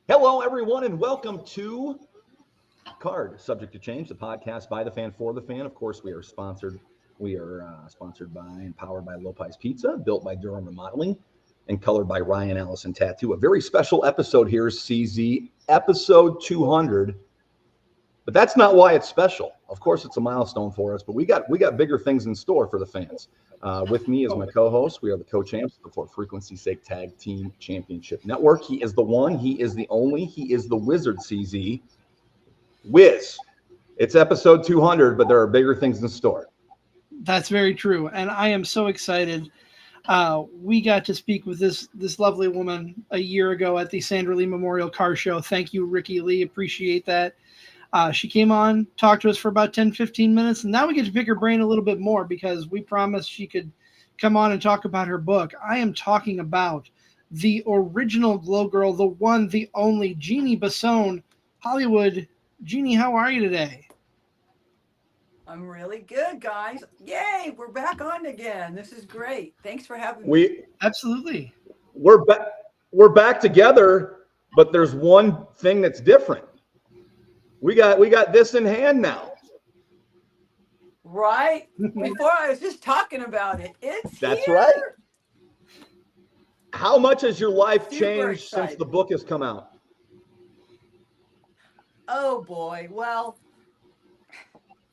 Hello, everyone, and welcome to Card Subject to Change, the podcast by the fan for the fan. Of course, we are sponsored. We are sponsored by and powered by Lopez Pizza, built by Durham Remodeling, and colored by Ryan Allison Tattoo. A very special episode here, CZ, episode 200. But that's not why it's special. Of course, it's a milestone for us, but we got bigger things in store for the fans. With me is my co-host. We are the co-champs of the For Frequency's Sake Tag Team Championship Network. He is the one. He is the only. He is the wizard, CZ. Wiz. It's episode 200, but there are bigger things in store. That's very true, and I am so excited. We got to speak with this lovely woman a year ago at the Sandra Lee Memorial Car Show. Thank you, Ricky Lee. Appreciate that. She came on, talked to us for about 10, 15 minutes, and now we get to pick her brain a little bit more because we promised she could come on and talk about her book. I am talking about the original Glow Girl, the one, the only, Jeanne Basone, Hollywood. Jeanne, how are you today? I'm really good, guys. Yay, we're back on again. This is great. Thanks for having me. Absolutely. We're back together, but there's one thing that's different. We got this in hand now. Right? Before I was just talking about it. That's here. right. How much has your life Super changed excited. since the book has come out? Oh boy. Well,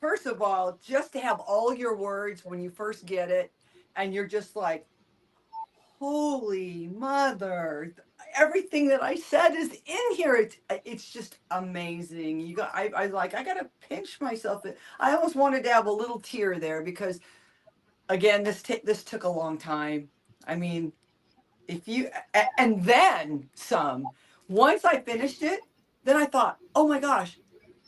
first of all, just to have all your words when you first get it, and you're just like, holy mother, everything that I said is in here. It's just amazing. You got I gotta pinch myself. I almost wanted to have a little tear there because again, this took a long time. I mean, if you and then some. Once I finished it, then I thought, oh my gosh,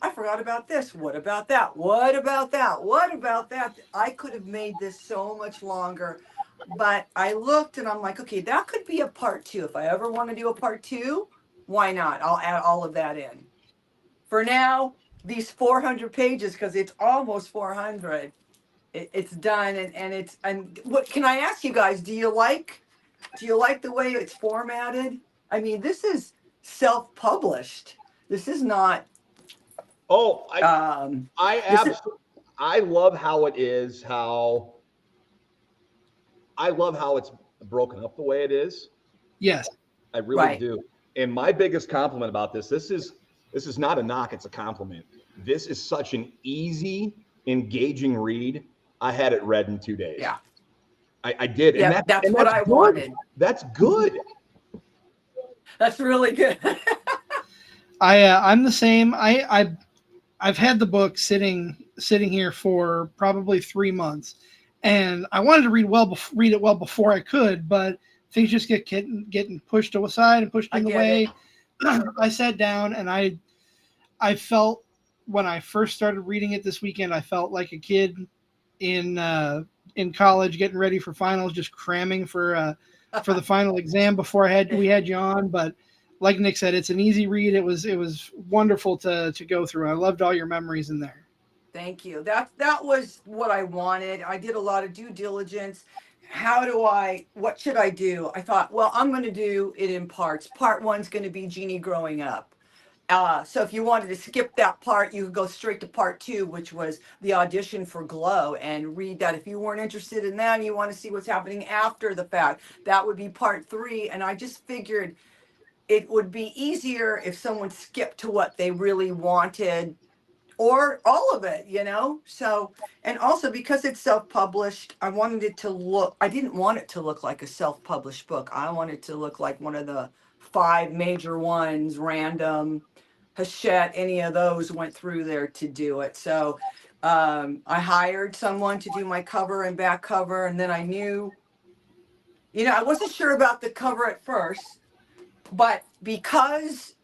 I forgot about this. What about that? What about that? What about that? I could have made this so much longer. But I looked and I'm like, okay, that could be a part two. If I ever want to do a part two, why not? I'll add all of that in. For now, these 400 pages, because it's almost 400, it's done. And what can I ask you guys? Do you like the way it's formatted? I mean, this is self-published. This is not. Oh, I love how it is. I love how it's broken up the way it is. Yes, I really do. And my biggest compliment about this is not a knock, it's a compliment. This is such an easy, engaging read. I had it read in 2 days. Yeah. I did. Yeah, And that's what I wanted. That's good. That's really good. I'm the same. I've had the book sitting here for probably 3 months, and I wanted to read it well before I could, but things just getting pushed aside and pushed in the way. I sat down and I felt when I first started reading it this weekend, I felt like a kid in college getting ready for finals, just cramming for the final exam before we had you on. But like Nick said, it's an easy read. It was wonderful to go through. I loved all your memories in there. Thank you. That was what I wanted. I did a lot of due diligence. What should I do? I thought, well, I'm going to do it in parts. Part one's going to be Jeanne growing up. So if you wanted to skip that part, you could go straight to part two, which was the audition for Glow, and read that. If you weren't interested in that and you want to see what's happening after the fact, that would be part three. And I just figured it would be easier if someone skipped to what they really wanted, or all of it, So, and also because it's self-published, I didn't want it to look like a self-published book. I wanted it to look like one of the 5 major ones, random, Hachette, any of those went through there to do it. So I hired someone to do my cover and back cover. And then I knew, I wasn't sure about the cover at first, but because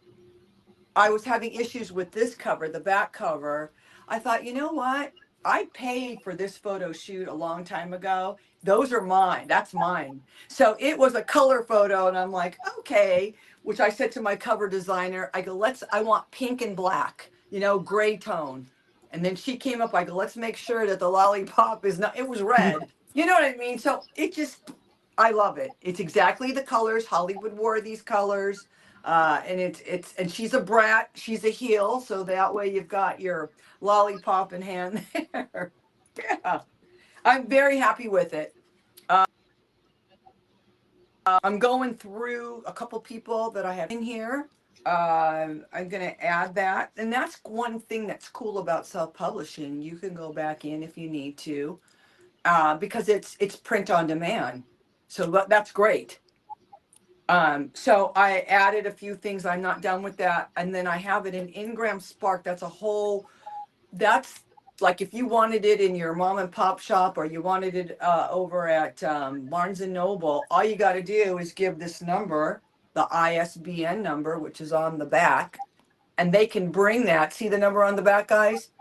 I was having issues with this cover, the back cover, I thought, you know what? I paid for this photo shoot a long time ago. Those are mine. That's mine. So it was a color photo. And I'm like, okay, which I said to my cover designer, I go, I want pink and black, gray tone. And then she came up, I go, let's make sure that the lollipop it was red. You know what I mean? So I love it. It's exactly the colors. Hollywood wore these colors. And she's a brat. She's a heel. So that way you've got your lollipop in hand there. Yeah. I'm very happy with it. I'm going through a couple people that I have in here. I'm going to add that. And that's one thing that's cool about self-publishing. You can go back in if you need to, because it's print on demand. So that's great. So I added a few things. I'm not done with that. And then I have it in Ingram Spark. That's like if you wanted it in your mom and pop shop, or you wanted it over at Barnes and Noble, all you got to do is give this number, the ISBN number, which is on the back, and they can bring that. See the number on the back, guys?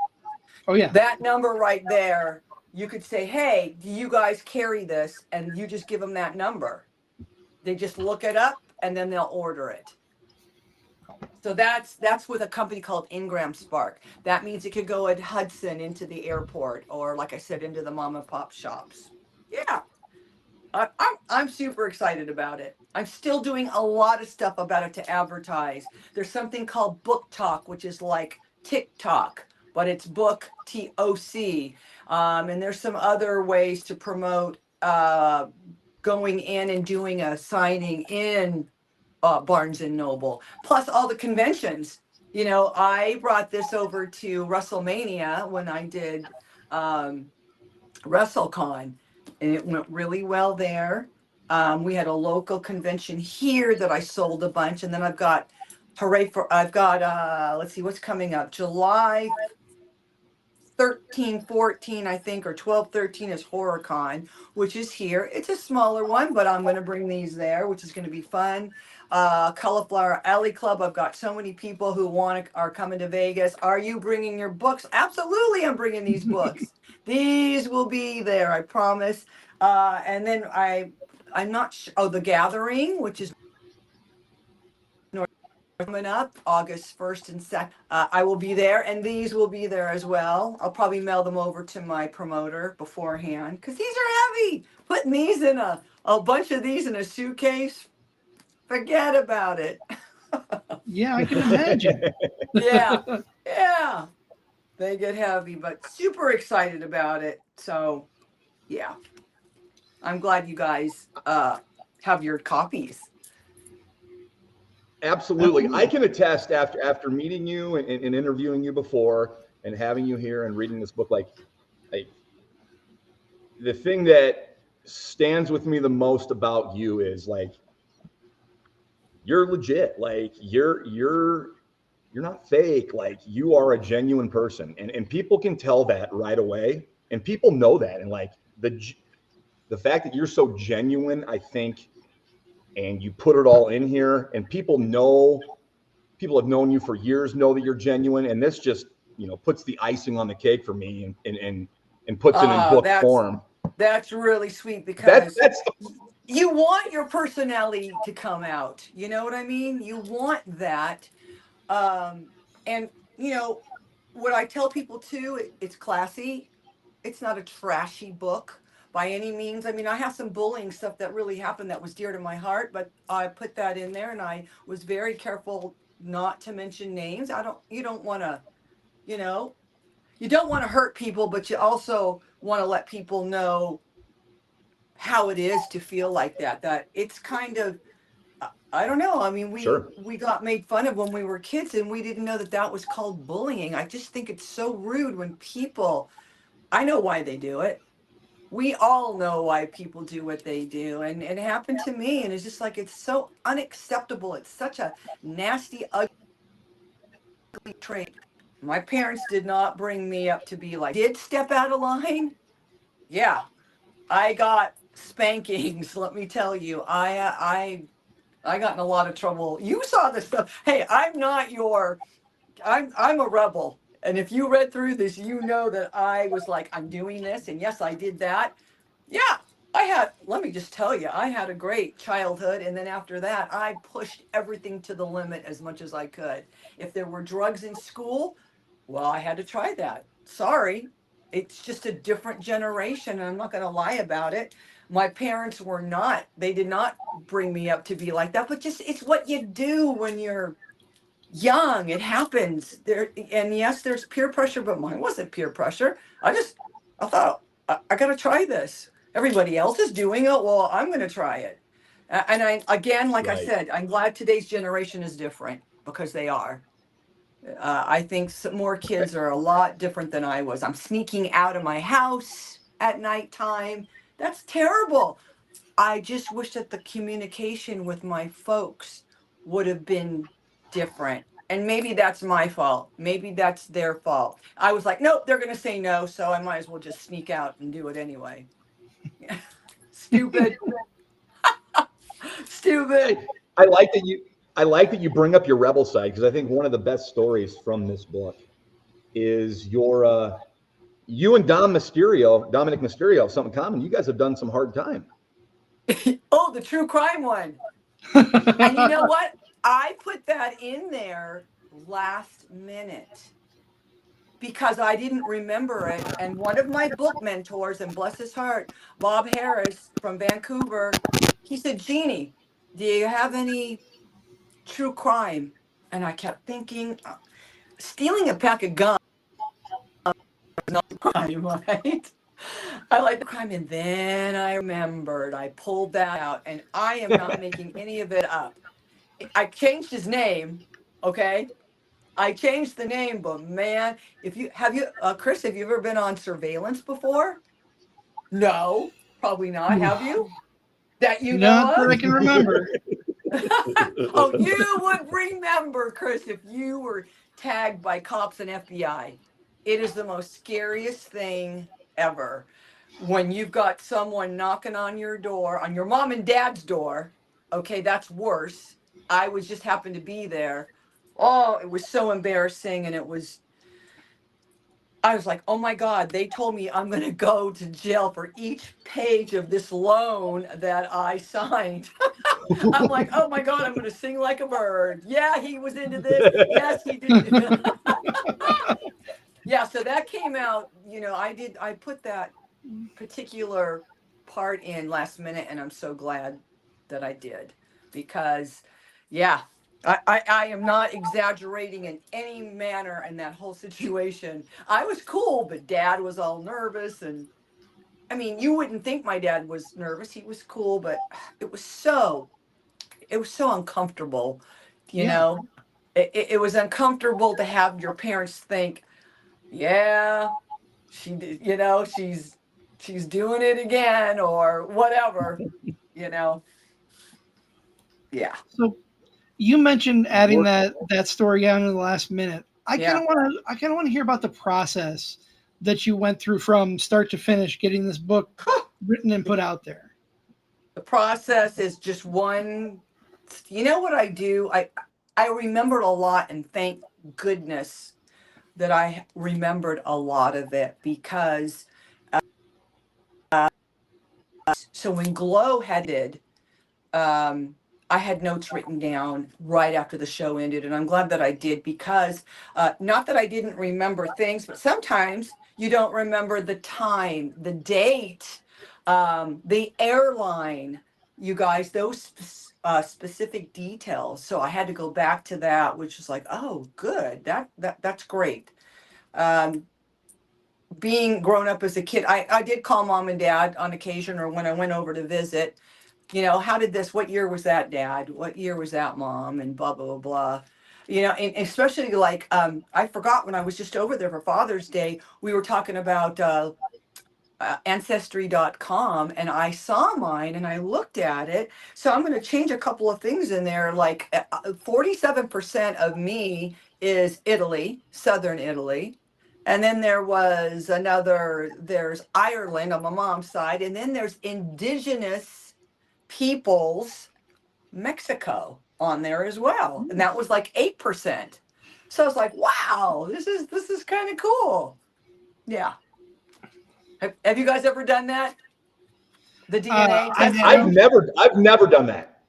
Oh yeah. That number right there, you could say, hey, do you guys carry this? And you just give them that number. They just look it up and then they'll order it. So that's with a company called Ingram Spark. That means it could go at Hudson into the airport, or like I said, into the mom and pop shops. Yeah, I'm super excited about it. I'm still doing a lot of stuff about it to advertise. There's something called Book Talk, which is like TikTok, but it's Book TOC. And there's some other ways to promote going in and doing a signing in Barnes and Noble, plus all the conventions. You know, I brought this over to WrestleMania when I did WrestleCon, and it went really well there. We had a local convention here that I sold a bunch, and then I've got let's see what's coming up. July 13, 14, I think, or 12, 13 is HorrorCon, which is here. It's a smaller one, but I'm going to bring these there, which is going to be fun. Cauliflower Alley Club. I've got so many people who are coming to Vegas. Are you bringing your books? Absolutely, I'm bringing these books. These will be there, I promise. And then I'm not sure. Oh, The Gathering, which is coming up August 1st and 2nd. I will be there, and these will be there as well. I'll probably mail them over to my promoter beforehand, because these are heavy. Putting these in a bunch of these in a suitcase, forget about it. Yeah, I can imagine. Yeah, they get heavy, but super excited about it. So yeah, I'm glad you guys have your copies. Absolutely. I can attest after meeting you and interviewing you before and having you here and reading this book, like the thing that stands with me the most about you is like, you're legit. Like you're not fake. Like you are a genuine person, and people can tell that right away, and people know that. And like the fact that you're so genuine, I think, and you put it all in here, and people have known you for years, know that you're genuine, and this just puts the icing on the cake for me, and puts it in book form. That's really sweet, because you want your personality to come out. You know what I mean? You want that. And what I tell people too, it's classy. It's not a trashy book by any means. I mean, I have some bullying stuff that really happened that was dear to my heart, but I put that in there, and I was very careful not to mention names. You don't want to hurt people, but you also want to let people know how it is to feel like that it's kind of, I don't know. I mean, we got made fun of when we were kids, and we didn't know that was called bullying. I just think it's so rude when people, I know why they do it. We all know why people do what they do, and it happened to me, and it's just like, it's so unacceptable. It's such a nasty, ugly trait. My parents did not bring me up to be like, did step out of line? Yeah, I got spankings. Let me tell you, I got in a lot of trouble. You saw this stuff. Hey, I'm a rebel. And if you read through this, you know that I was like, I'm doing this. And yes, I did that. Yeah, let me just tell you, I had a great childhood. And then after that, I pushed everything to the limit as much as I could. If there were drugs in school, well, I had to try that. Sorry. it's just a different generation, and I'm not going to lie about it. My parents were not, they did not bring me up to be like that, but just it's what you do when you're young. It happens there. And yes, there's peer pressure, but mine wasn't peer pressure. I thought, I got to try this. Everybody else is doing it. Well, I'm going to try it. And I, again, like I Right. said, I'm glad today's generation is different, because they are. I think some more kids are a lot different than I was. I'm sneaking out of my house at nighttime. That's terrible. I just wish that the communication with my folks would have been different. And maybe that's my fault. Maybe that's their fault. I was like, nope, they're going to say no. So I might as well just sneak out and do it anyway. Stupid. Stupid. I like that you bring up your rebel side, because I think one of the best stories from this book is your you and Dominic Mysterio have something common. You guys have done some hard time. Oh, the true crime one. And you know what? I put that in there last minute because I didn't remember it. And one of my book mentors, and bless his heart, Bob Harris from Vancouver, he said, Jeannie, do you have any true crime? And I kept thinking, stealing a pack of gum is not a crime, right? I like the crime. And then I remembered, I pulled that out, and I am not making any of it up. I changed his name. Okay. I changed the name, but man, Chris, have you ever been on surveillance before? No, probably not. Have you? That you know Not that I of? can remember. Oh, you would remember, Chris, if you were tagged by cops and FBI. It is the most scariest thing ever. When you've got someone knocking on your door, on your mom and dad's door. Okay, that's worse. I was just happened to be there. Oh, it was so embarrassing. And I was like, oh my God, they told me I'm going to go to jail for each page of this loan that I signed. I'm like, oh my God, I'm going to sing like a bird. Yeah, he was into this. Yes, he did. Yeah, so that came out, I put that particular part in last minute, and I'm so glad that I did, because yeah, I am not exaggerating in any manner in that whole situation. I was cool, but Dad was all nervous, and I mean, you wouldn't think my dad was nervous. He was cool, but it was so uncomfortable, you Yeah. know. It was uncomfortable to have your parents think, yeah, she's doing it again or whatever, you know. Yeah. So you mentioned adding that story out in the last minute. I Yeah. kind of want to hear about the process that you went through from start to finish getting this book written and put out there. The process is just one. You know what I do? I remembered a lot, and thank goodness that I remembered a lot of it, because so when Glow headed, I had notes written down right after the show ended, and I'm glad that I did, because not that I didn't remember things, but sometimes you don't remember the time, the date, the airline, you guys, those specific details. So I had to go back to that, which is like, oh, good, that's great. Being grown up as a kid, I did call mom and dad on occasion, or when I went over to visit. How did what year was that, Dad? What year was that, Mom? And blah, blah, blah, blah. And especially like, I forgot when I was just over there for Father's Day, we were talking about Ancestry.com, and I saw mine and I looked at it. So I'm going to change a couple of things in there. Like 47% of me is Italy, Southern Italy. And then there's Ireland on my mom's side. And then there's indigenous peoples, Mexico, on there as well, and that was like 8%. So I was like, wow, this is kind of cool. Yeah. Have you guys ever done that? The DNA test? I've never done that.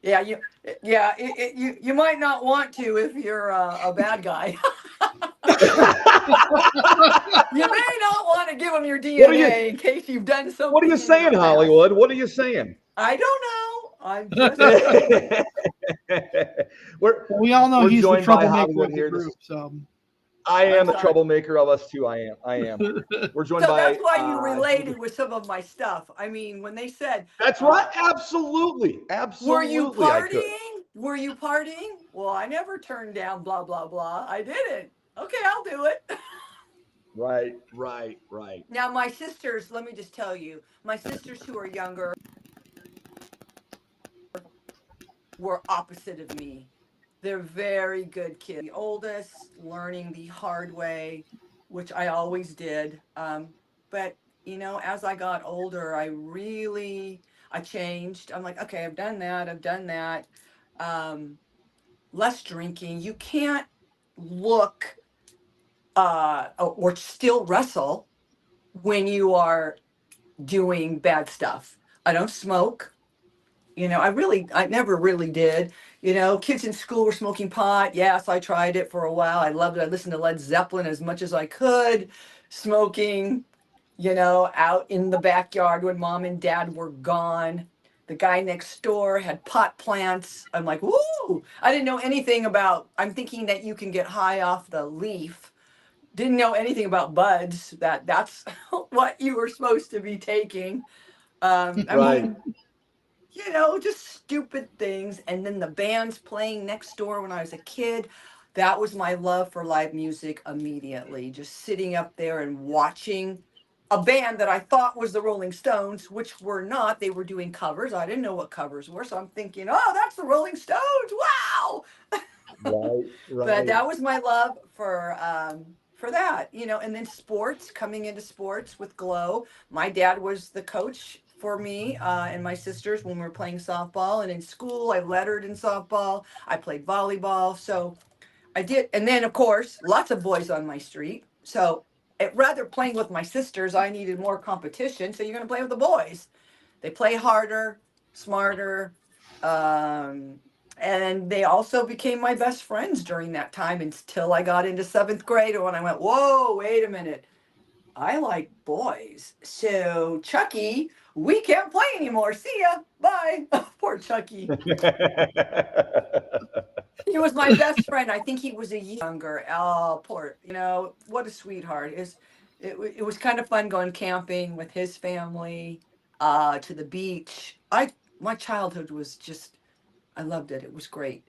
Yeah, you might not want to if you're a bad guy. You may not want to give them your DNA in case you've done something. What are you saying, Hollywood? What are you saying? I don't know. I'm just saying. We all know he's the joined by troublemaker Hollywood of the here. group. So I am the sorry. troublemaker of us two. I am. We're joined So by. that's why you related with some of my stuff. I mean, when they said, That's right. Absolutely. were you I could. partying? Were you partying? Well, I never turned down blah, blah, blah. I didn't. Okay, I'll do it. Right. Now, my sisters, let me just tell you, my sisters who are younger were opposite of me. They're very good kids. The oldest, learning the hard way, which I always did. But, you know, as I got older, I changed. I'm like, okay, I've done that. Less drinking. You can't look or still wrestle when you are doing bad stuff. I don't smoke. You know, I never really did. You know, kids in school were smoking pot. Yes, I tried it for a while. I loved it. I listened to Led Zeppelin as much as I could. Smoking, you know, out in the backyard when mom and dad were gone. The guy next door had pot plants. I'm like, woo! I didn't know anything about, I'm thinking that you can get high off the leaf. Didn't know anything about buds, that's what you were supposed to be taking. I Right. mean, you know, just stupid things. And then the bands playing next door when I was a kid. That was my love for live music immediately. Just sitting up there and watching a band that I thought was the Rolling Stones, which were not. They were doing covers. I didn't know what covers were. So I'm thinking, oh, that's the Rolling Stones. Wow. Right. But that was my love for that, you know. And then sports, coming into sports with Glow. My dad was the coach for me and my sisters when we were playing softball. And in school, I lettered in softball. I played volleyball. So I did. And then, of course, lots of boys on my street. So rather playing with my sisters, I needed more competition. So you're going to play with the boys. They play harder, smarter. And they also became my best friends during that time until I got into 7th grade when I went, whoa, wait a minute. I like boys. So Chucky, we can't play anymore. See ya. Bye. Poor Chucky. He was my best friend. I think he was a year younger. Oh, poor, you know, what a sweetheart. It was kind of fun going camping with his family, to the beach. My childhood was just, I loved it. It was great.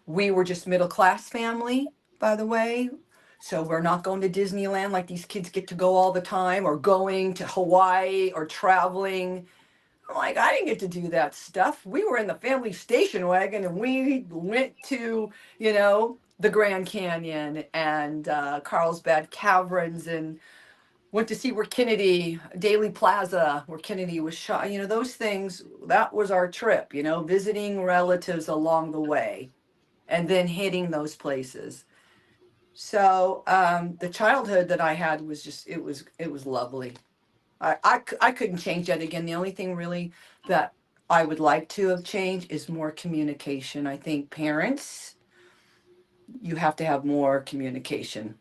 We were just middle class family, by the way. So we're not going to Disneyland like these kids get to go all the time, or going to Hawaii or traveling. I'm like, I didn't get to do that stuff. We were in the family station wagon and we went to, you know, the Grand Canyon and Carlsbad Caverns, and went to see where Kennedy, Daly Plaza, where Kennedy was shot. You know, those things, that was our trip, you know, visiting relatives along the way and then hitting those places. So the childhood that I had was just, it was lovely. I couldn't change that again. The only thing really that I would like to have changed is more communication. I think parents, you have to have more communication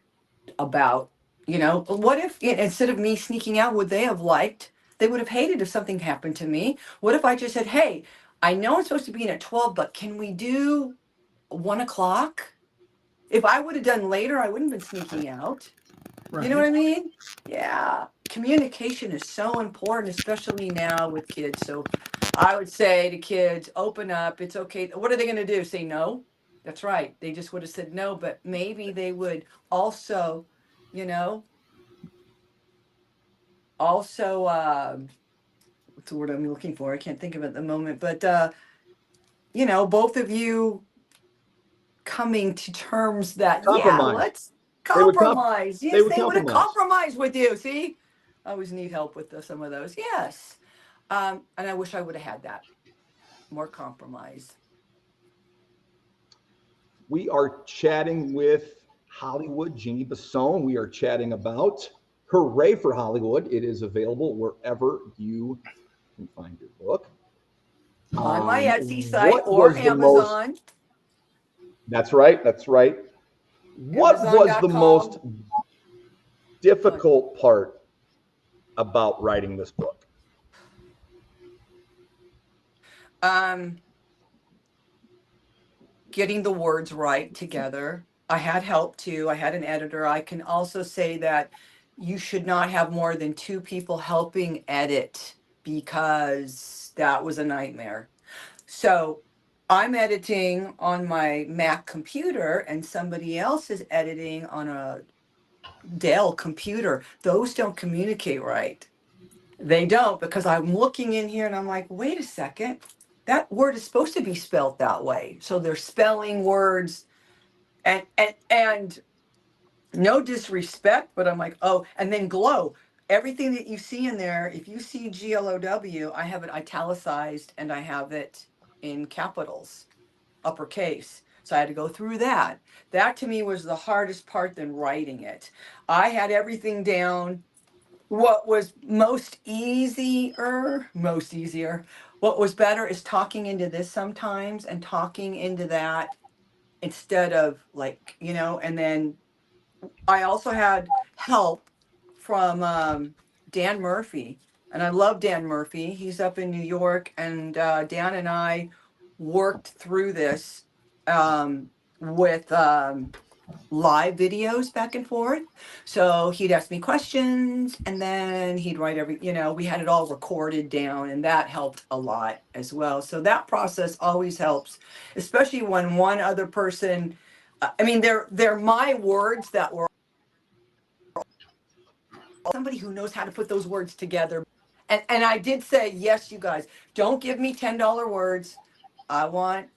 about, you know, what if instead of me sneaking out, would they have liked, they would have hated if something happened to me. What if I just said, hey, I know I'm supposed to be in at 12, but can we do 1 o'clock? If I would have done later, I wouldn't have been sneaking out. right. You know what I mean? Yeah. Communication is so important, especially now with kids. So I would say to kids, open up. It's okay. What are they going to do? Say no? That's right. They just would have said no, but maybe they would also, you know, what's the word I'm looking for? I can't think of it at the moment, but, you know, both of you coming to terms that, yeah, let's compromise. Yes, they would have compromised with you. See, I always need help with some of those. Yes. And I wish I would have had that more compromise. We are chatting with Hollywood, Jeanne Basone. We are chatting about Hooray for Hollywood. It is available wherever you can find your book. On my Etsy site or Amazon. That's right. What was the most difficult part about writing this book? Getting the words right together. I had help too. I had an editor. I can also say that you should not have more than 2 people helping edit, because that was a nightmare. So I'm editing on my Mac computer and somebody else is editing on a Dell computer. Those don't communicate right. They don't, because I'm looking in here and I'm like, wait a second, that word is supposed to be spelled that way. So they're spelling words, and no disrespect, but I'm like, oh, and then glow. Everything that you see in there, if you see GLOW, I have it italicized and I have it in capitals, uppercase. So I had to go through that. That to me was the hardest part than writing it. I had everything down. What was most easier, what was better is talking into this sometimes and talking into that, instead of like, and then I also had help from Dan Murphy. And I love Dan Murphy. He's up in New York. And Dan and I worked through this with live videos back and forth. So he'd ask me questions and then he'd write we had it all recorded down, and that helped a lot as well. So that process always helps, especially when one other person, I mean, they're my words that were somebody who knows how to put those words together. And I did say, yes, you guys, don't give me $10 words. I want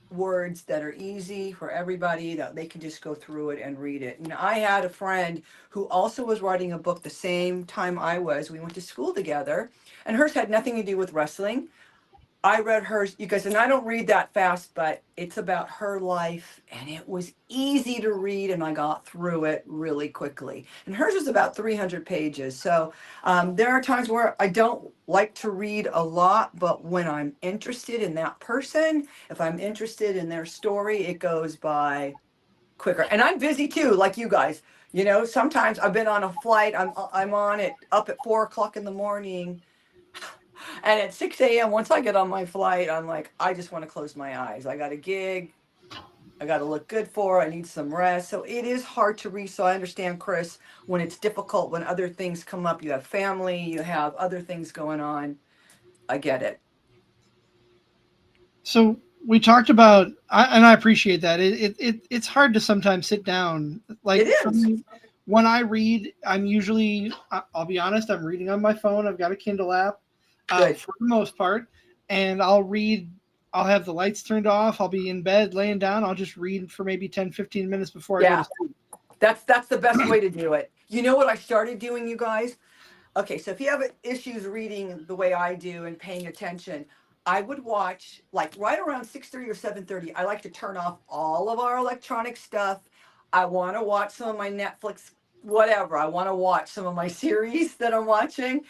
words that are easy for everybody, that they can just go through it and read it. And I had a friend who also was writing a book the same time I was. We went to school together, and hers had nothing to do with wrestling. I read hers, you guys, and I don't read that fast, but it's about her life, and it was easy to read, and I got through it really quickly. And hers was about 300 pages. So there are times where I don't like to read a lot, but when I'm interested in that person, if I'm interested in their story, it goes by quicker. And I'm busy too, like you guys. Sometimes I've been on a flight, I'm on it up at 4 o'clock in the morning. And at 6 a.m., once I get on my flight, I'm like, I just want to close my eyes. I got a gig. I got to look good for. I need some rest. So it is hard to read. So I understand, Chris, when it's difficult, when other things come up, you have family, you have other things going on. I get it. So we talked about, and I appreciate that. It's hard to sometimes sit down. Like It is. for me, when I read, I'm usually, I'll be honest, I'm reading on my phone. I've got a Kindle app. Good. For the most part, and I'll read. I'll have the lights turned off. I'll be in bed laying down. I'll just read for maybe 10, 15 minutes before I go to sleep. That's the best way to do it. You know what I started doing, you guys? Okay, so if you have issues reading the way I do and paying attention, I would watch, like, right around 6:30 or 7:30. I like to turn off all of our electronic stuff. I want to watch some of my Netflix, whatever. I want to watch some of my series that I'm watching.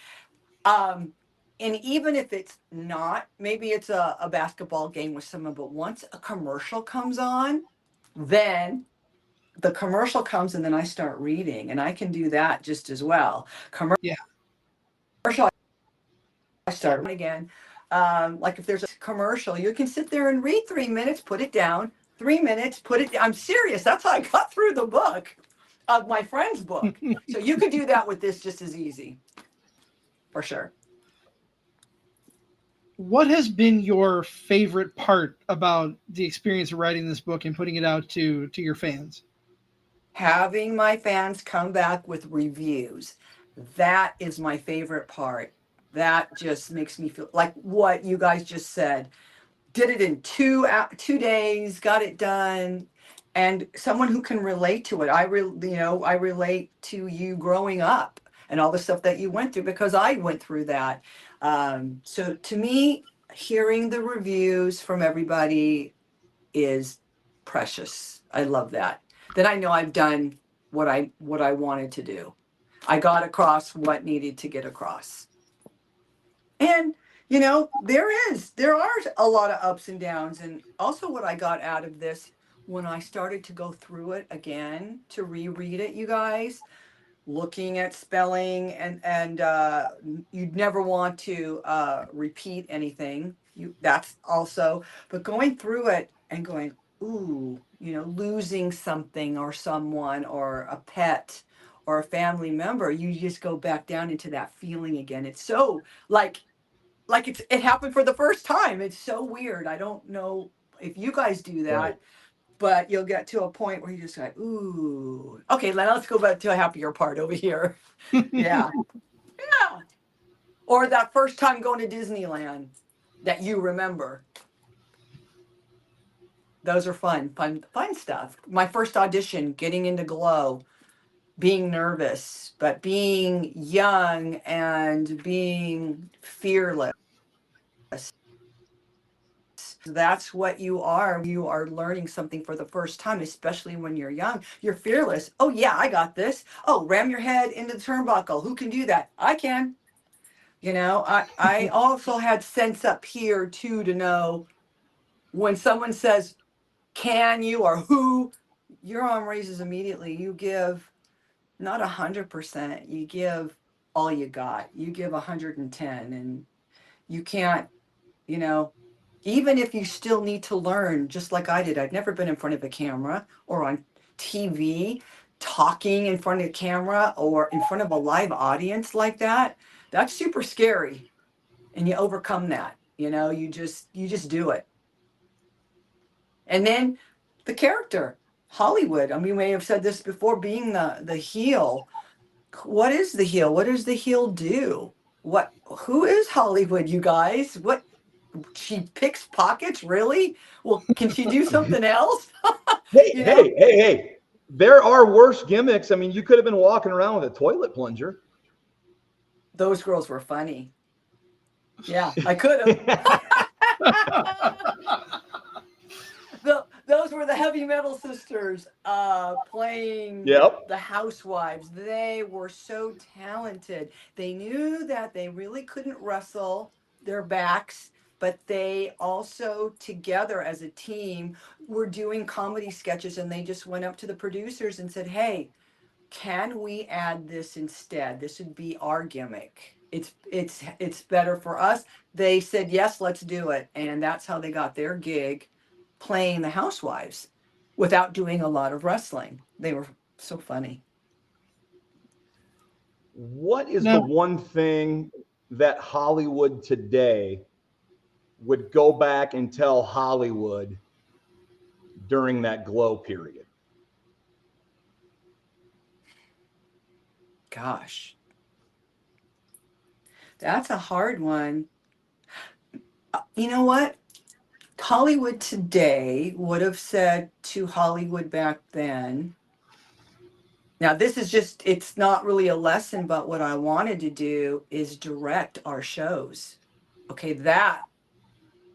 And even if it's not, maybe it's a basketball game with someone, but once a commercial comes on, then the commercial comes and then I start reading, and I can do that just as well. Yeah. Commercial, I start again. Like if there's a commercial, you can sit there and read 3 minutes, put it down, 3 minutes, put it. I'm serious. That's how I got through the book of my friend's book. So you could do that with this just as easy, for sure. What has been your favorite part about the experience of writing this book and putting it out to your fans? Having my fans come back with reviews. That is my favorite part. That just makes me feel like what you guys just said. Did it in 2 days, got it done, and someone who can relate to it. I relate to you growing up and all the stuff that you went through, because I went through that. So to me, hearing the reviews from everybody is precious. I love that. Then I know I've done what I wanted to do. I got across what needed to get across. And there are a lot of ups and downs. And also what I got out of this, when I started to go through it again, to reread it, you guys, looking at spelling, and you'd never want to repeat anything. That's also, but going through it and going, ooh, losing something or someone or a pet or a family member, you just go back down into that feeling again. It's so like it happened for the first time. It's so weird. I don't know if you guys do that. Right. But you'll get to a point where you just like, ooh, okay, let's go back to a happier part over here. Yeah. Yeah. Or that first time going to Disneyland that you remember. Those are fun stuff. My first audition, getting into Glow, being nervous, but being young and being fearless. That's what you are. You are learning something for the first time, especially when you're young. You're fearless. Oh, yeah, I got this. Oh, ram your head into the turnbuckle. Who can do that? I can. I also had sense up here too to know when someone says, can you or who, your arm raises immediately. You give not 100%. You give all you got. You give 110, and you can't, you know, even if you still need to learn, just like I did. I'd never been in front of a camera or on TV, talking in front of a camera or in front of a live audience like that. That's super scary. And you overcome that. You just do it. And then the character, Hollywood. I mean, we may have said this before, being the heel. What is the heel? What does the heel do? Who is Hollywood, you guys? What, she picks pockets, really? Well, can she do something else? Hey, you know, hey, hey, hey. There are worse gimmicks. I mean, you could have been walking around with a toilet plunger. those girls were funny. Yeah, I could have. Those were the heavy metal sisters playing Yep. the housewives. They were so talented. They knew that they really couldn't wrestle their backs, but they also together as a team were doing comedy sketches, and they just went up to the producers and said, hey, can we add this instead? This would be our gimmick. It's better for us. They said, yes, let's do it. And that's how they got their gig playing the housewives without doing a lot of wrestling. They were so funny. What is the No, one thing that Hollywood today would go back and tell Hollywood during that Glow period? Gosh, that's a hard one. You know what? Hollywood today would have said to Hollywood back then, now this is just, it's not really a lesson, but what I wanted to do is direct our shows. Okay, that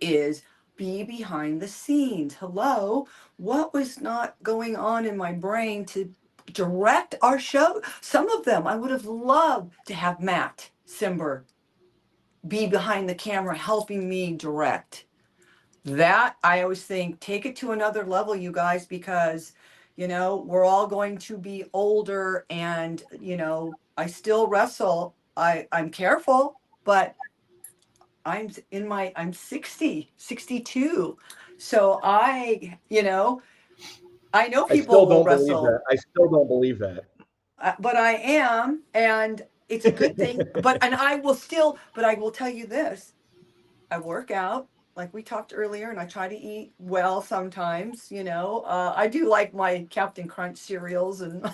is be behind the scenes. Hello, what was not going on in my brain to direct our show? Some of them I would have loved to have Matt Simber be behind the camera helping me direct. That I always think, take it to another level, you guys, because we're all going to be older, and I still wrestle. I'm careful, but I'm 60, 62. So I know I still people will don't believe wrestle, that. I still don't believe that. but I am, and it's a good thing. And I will tell you this. I work out like we talked earlier, and I try to eat well sometimes. I do like my Captain Crunch cereals and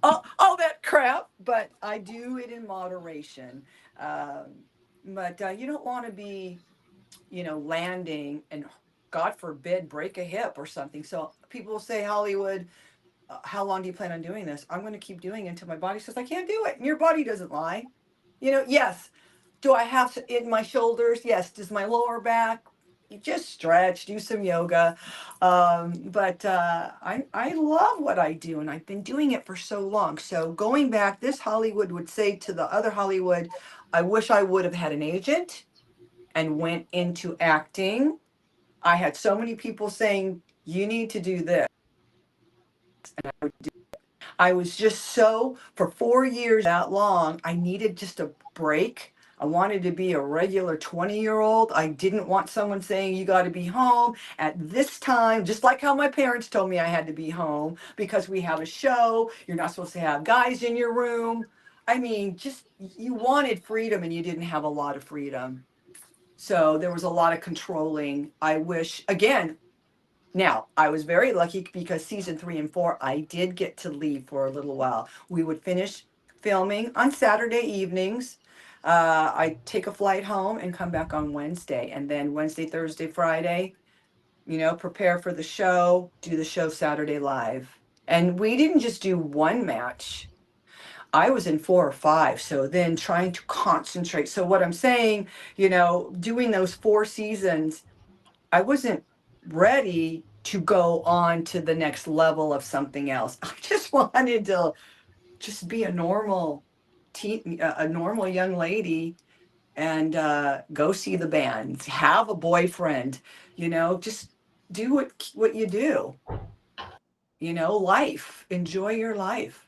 all that crap, but I do it in moderation. But you don't want to be landing and, God forbid, break a hip or something. So people will say, Hollywood, how long do you plan on doing this? I'm going to keep doing it until my body says I can't do it. And your body doesn't lie. Yes. Do I have to in my shoulders? Yes. Does my lower back? You just stretch, do some yoga. But I love what I do, and I've been doing it for so long. So going back, this Hollywood would say to the other Hollywood, I wish I would have had an agent and went into acting. I had so many people saying, you need to do this. And I was just so, for 4 years that long, I needed just a break. I wanted to be a regular 20-year-old. I didn't want someone saying, you got to be home at this time, just like how my parents told me I had to be home because we have a show. You're not supposed to have guys in your room. I mean, just you wanted freedom and you didn't have a lot of freedom. So there was a lot of controlling. I wish, again, now, I was very lucky because season 3 and 4, I did get to leave for a little while. We would finish filming on Saturday evenings. I'd take a flight home and come back on Wednesday. And then Wednesday, Thursday, Friday, prepare for the show, do the show Saturday live. And we didn't just do one match. I was in 4 or 5. So then trying to concentrate. So what I'm saying, doing those 4 seasons, I wasn't ready to go on to the next level of something else. I just wanted to just be a normal a normal young lady and go see the band, have a boyfriend, just do what you do. Life, enjoy your life.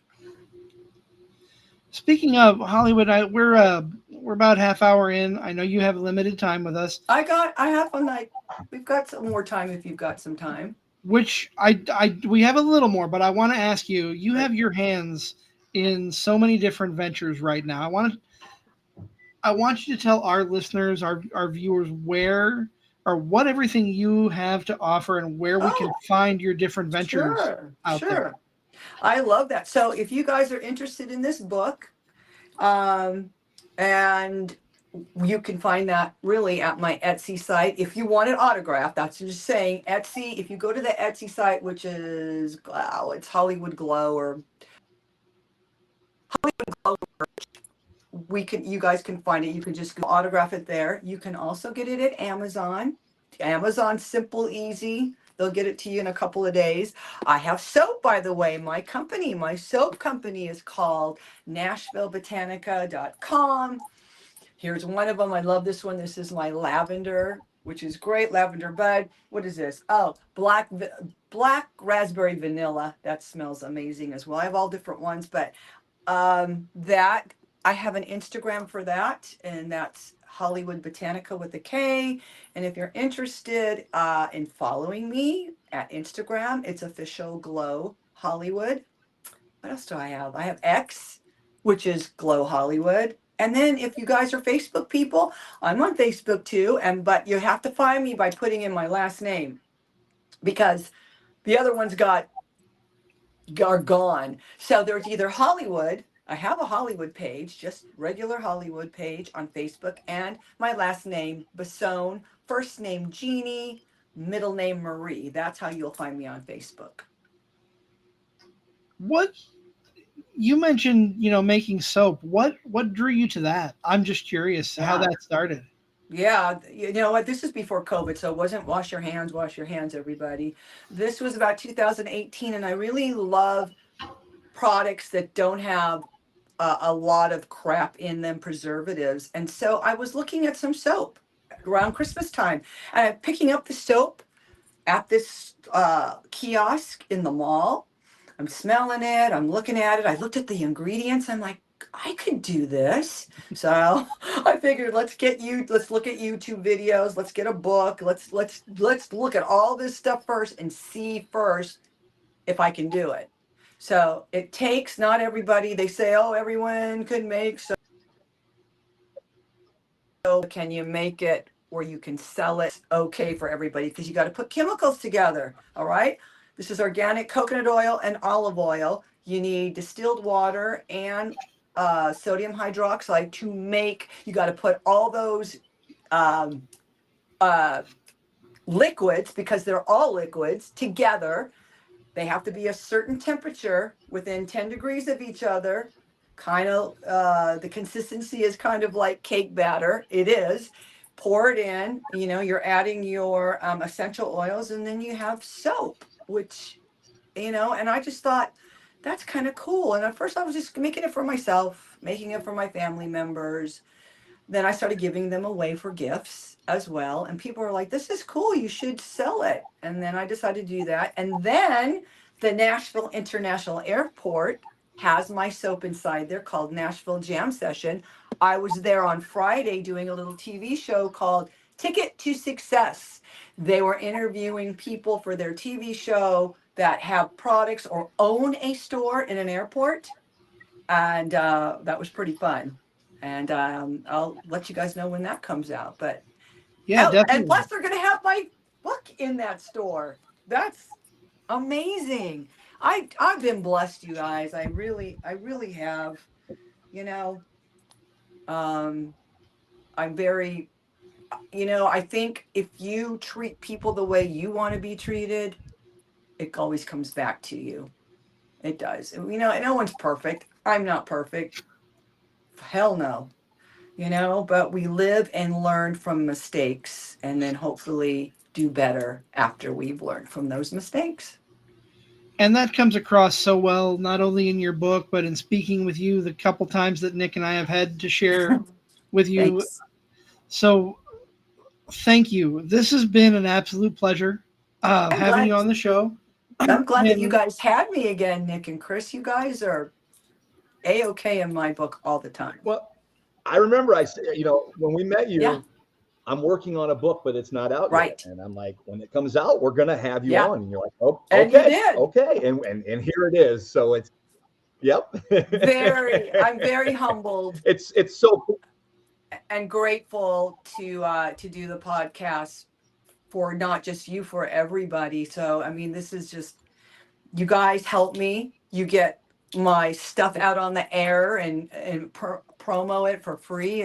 Speaking of Hollywood, we're about half hour in. I know you have limited time with us. I have a night. We've got some more time if you've got some time. Which we have a little more, but I want to ask you. You have your hands in so many different ventures right now. I want you to tell our listeners, our viewers, where or what everything you have to offer and where we can find your different ventures out there. I love that. So if you guys are interested in this book, and you can find that really at my Etsy site. If you want it autographed, that's just saying Etsy. If you go to the Etsy site, which is, it's Hollywood Glow or Hollywood Glow, you guys can find it. You can just autograph it there. You can also get it at Amazon. Amazon, simple, easy. They'll get it to you in a couple of days. I have soap, by the way. My soap company is called NashvilleBotanica.com. Here's one of them. I love this one. This is my lavender, which is great. Lavender bud. What is this? Oh, black raspberry vanilla. That smells amazing as well. I have all different ones, but that I have an Instagram for that, and that's Hollywood Botanica with a K. And if you're interested in following me at Instagram, it's official Glow Hollywood. What else do I have? I have X, which is Glow Hollywood. And then if you guys are Facebook people, I'm on Facebook too. But you have to find me by putting in my last name because the other ones are gone. So there's either Hollywood. I have a Hollywood page, just regular Hollywood page on Facebook, and my last name, Basone, first name, Jeannie, middle name, Marie. That's how you'll find me on Facebook. What you mentioned, making soap. What drew you to that? I'm just curious how that started. Yeah, you know what? This is before COVID, so it wasn't wash your hands, everybody. This was about 2018, and I really love products that don't have a lot of crap in them, preservatives. And so I was looking at some soap around Christmas time, and I'm picking up the soap at this kiosk in the mall. I'm smelling it. I'm looking at it. I looked at the ingredients. I'm like, I could do this. So I figured, let's look at YouTube videos. Let's get a book. Let's look at all this stuff first and see first if I can do it. So it takes, not everybody, they say, oh, everyone can make soap. So can you make it where you can sell it okay for everybody? Because you got to put chemicals together. All right. This is organic coconut oil and olive oil. You need distilled water and sodium hydroxide to make. You got to put all those liquids, because they're all liquids, together. They have to be a certain temperature within 10 degrees of each other. Kind of, the consistency is kind of like cake batter. It is. Pour it in, you're adding your essential oils, and then you have soap, which, and I just thought that's kind of cool. And at first I was just making it for myself, making it for my family members. Then I started giving them away for gifts as well. And people were like, this is cool. You should sell it. And then I decided to do that. And then the Nashville International Airport has my soap inside there called Nashville Jam Session. I was there on Friday doing a little TV show called Ticket to Success. They were interviewing people for their TV show that have products or own a store in an airport. And that was pretty fun. And I'll let you guys know when that comes out. But Yeah, and definitely. plus, they're going to have my book in that store. That's amazing. I've been blessed, you guys. I really have. You know, I'm very. I think if you treat people the way you want to be treated, it always comes back to you. It does. And, no one's perfect. I'm not perfect. Hell no. But we live and learn from mistakes and then hopefully do better after we've learned from those mistakes. And that comes across so well, not only in your book, but in speaking with you the couple times that Nick and I have had to share with you. Thanks. So thank you. This has been an absolute pleasure having you on the show. I'm glad that you guys had me again, Nick and Chris. You guys are A-okay in my book all the time. Well, I remember I said, when we met you, Yeah. I'm working on a book, but it's not out Right. yet. And I'm like, when it comes out, we're gonna have you Yeah. on. And you're like, oh, And you okay, did. okay, and here it is. So it's, yep. I'm very humbled It's so cool. and grateful to do the podcast for not just you, for everybody. So I mean, this is just, you guys help me. You get my stuff out on the air and promo it for free.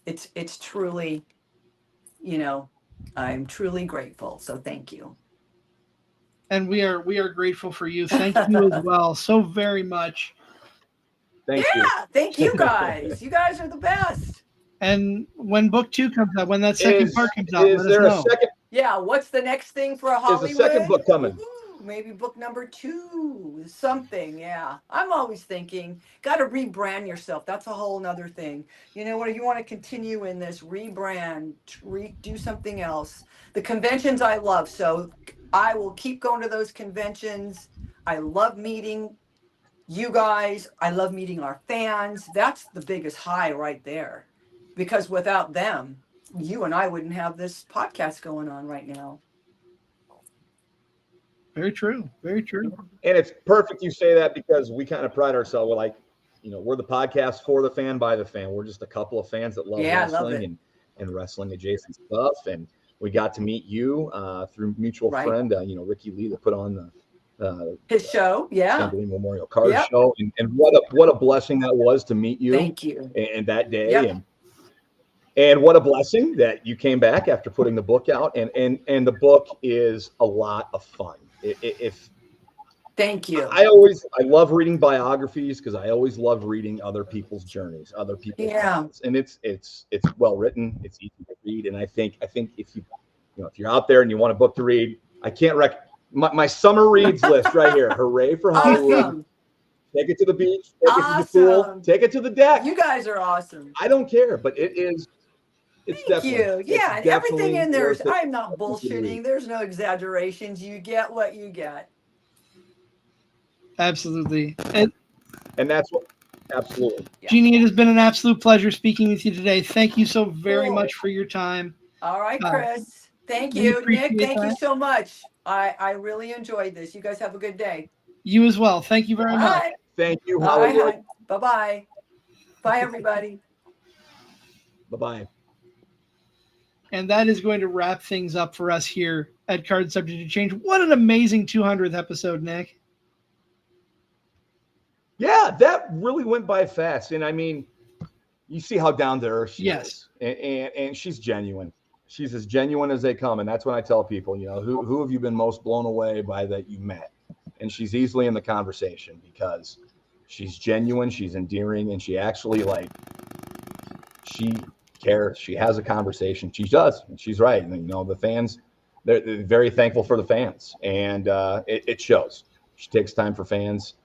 It's truly, I'm truly grateful. So thank you. And we are grateful for you. Thank you as well, so very much. Thank you. Thank you guys. You guys are the best. And when book 2 comes out, when that second part comes out, Is let there us a know. second? Yeah, what's the next thing for Hollywood? Is the second book coming? Woo-hoo, maybe book number 2, something. Yeah, I'm always thinking, got to rebrand yourself. That's a whole nother thing. What you want to continue in this, rebrand, do something else. The conventions I love, so I will keep going to those conventions. I love meeting you guys. I love meeting our fans. That's the biggest high right there, because without them, you and I wouldn't have this podcast going on right now. Very true. Very true. And it's perfect you say that, because we kind of pride ourselves. We're like, we're the podcast for the fan, by the fan. We're just a couple of fans that love wrestling and wrestling adjacent stuff. And we got to meet you through mutual friend, Ricky Lee, that put on his show. Yeah. St. Memorial Card Show. And what a blessing that was to meet you. Thank you. And that day. And what a blessing that you came back after putting the book out. And the book is a lot of fun. Thank you. I love reading biographies, because I always love reading other people's journeys, other people's lives. And it's well written, it's easy to read. And I think if you're out there and you want a book to read, I can't my summer reads list right here. Hooray for Hollywood. Awesome. Take it to the beach, take it to the pool, take it to the deck. You guys are awesome. I don't care, but it is. Thank you. Yeah, and everything in there is, I'm not bullshitting. There's no exaggerations. You get what you get. Absolutely. And that's what, absolutely. Jeannie, it has been an absolute pleasure speaking with you today. Thank you so very much for your time. All right, Chris. Thank you. Nick, thank you so much. I really enjoyed this. You guys have a good day. You as well. Thank you very much. Thank you, Hollywood. Bye-bye. Bye, everybody. Bye-bye. And that is going to wrap things up for us here at Card Subject to Change. What an amazing 200th episode, Nick. Yeah, that really went by fast. And I mean, you see how down to earth she is. And she's genuine. She's as genuine as they come. And that's when I tell people, who have you been most blown away by that you met? And she's easily in the conversation, because she's genuine, she's endearing, and she actually she cares. She has a conversation. She does. And she's right. And, the fans, they're very thankful for the fans. And it shows. She takes time for fans.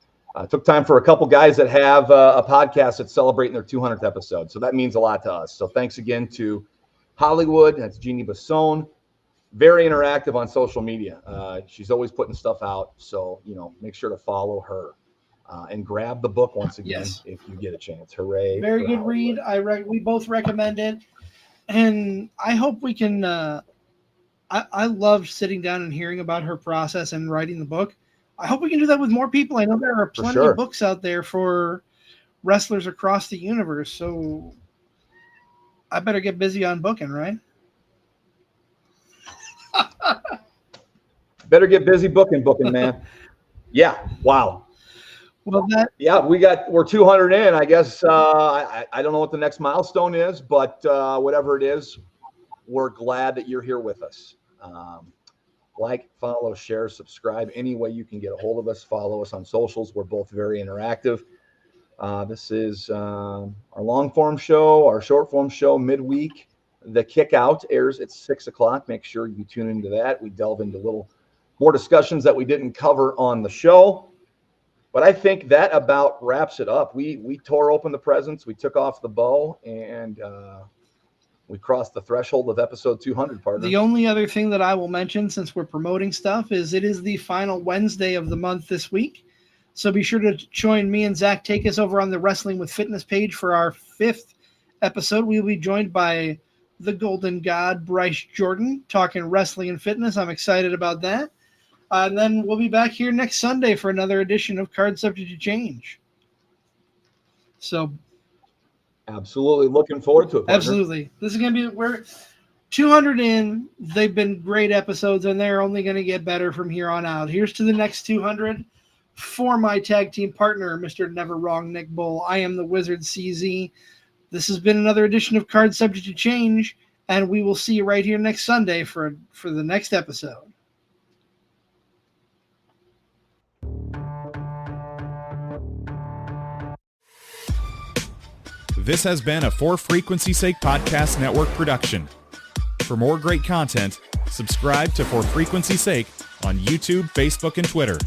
Took time for a couple guys that have a podcast that's celebrating their 200th episode. So that means a lot to us. So thanks again to Hollywood. That's Jeanne Basone. very interactive on social media. She's always putting stuff out. So, make sure to follow her and grab the book once again if you get a chance. Hooray. Very good read. We both recommend it. And I hope we can, I love sitting down and hearing about her process and writing the book. I hope we can do that with more people. I know there are plenty of books out there for wrestlers across the universe. So I better get busy on booking, right? Better get busy booking, man. Yeah. Wow. Well, we're 200 in. I guess I don't know what the next milestone is, but whatever it is, we're glad that you're here with us. Like, follow, share, subscribe. Any way you can get a hold of us, follow us on socials. We're both very interactive. This is our long form show, our short form show midweek. The Kick Out airs at 6:00. Make sure you tune into that. We delve into a little more discussions that we didn't cover on the show. But I think that about wraps it up. We tore open the presents, we took off the bow, and we crossed the threshold of episode 200, partner. The only other thing that I will mention, since we're promoting stuff, is it is the final Wednesday of the month this week. So be sure to join me and Zach Takis over on the Wrestling with Fitness page for our 5th episode. We'll be joined by the Golden God, Bryce Jordan, talking wrestling and fitness. I'm excited about that. And then we'll be back here next Sunday for another edition of Card Subject to Change. So, absolutely looking forward to it, partner. Absolutely. This is going to be, we're 200 in. They've been great episodes, and they're only going to get better from here on out. Here's to the next 200. For my tag team partner, Mr. Never Wrong Nick Bull, I am the Wizard CZ. This has been another edition of Card Subject to Change, and we will see you right here next Sunday for the next episode. This has been a For Frequency's Sake Podcast Network production. For more great content, subscribe to For Frequency's Sake on YouTube, Facebook, and Twitter.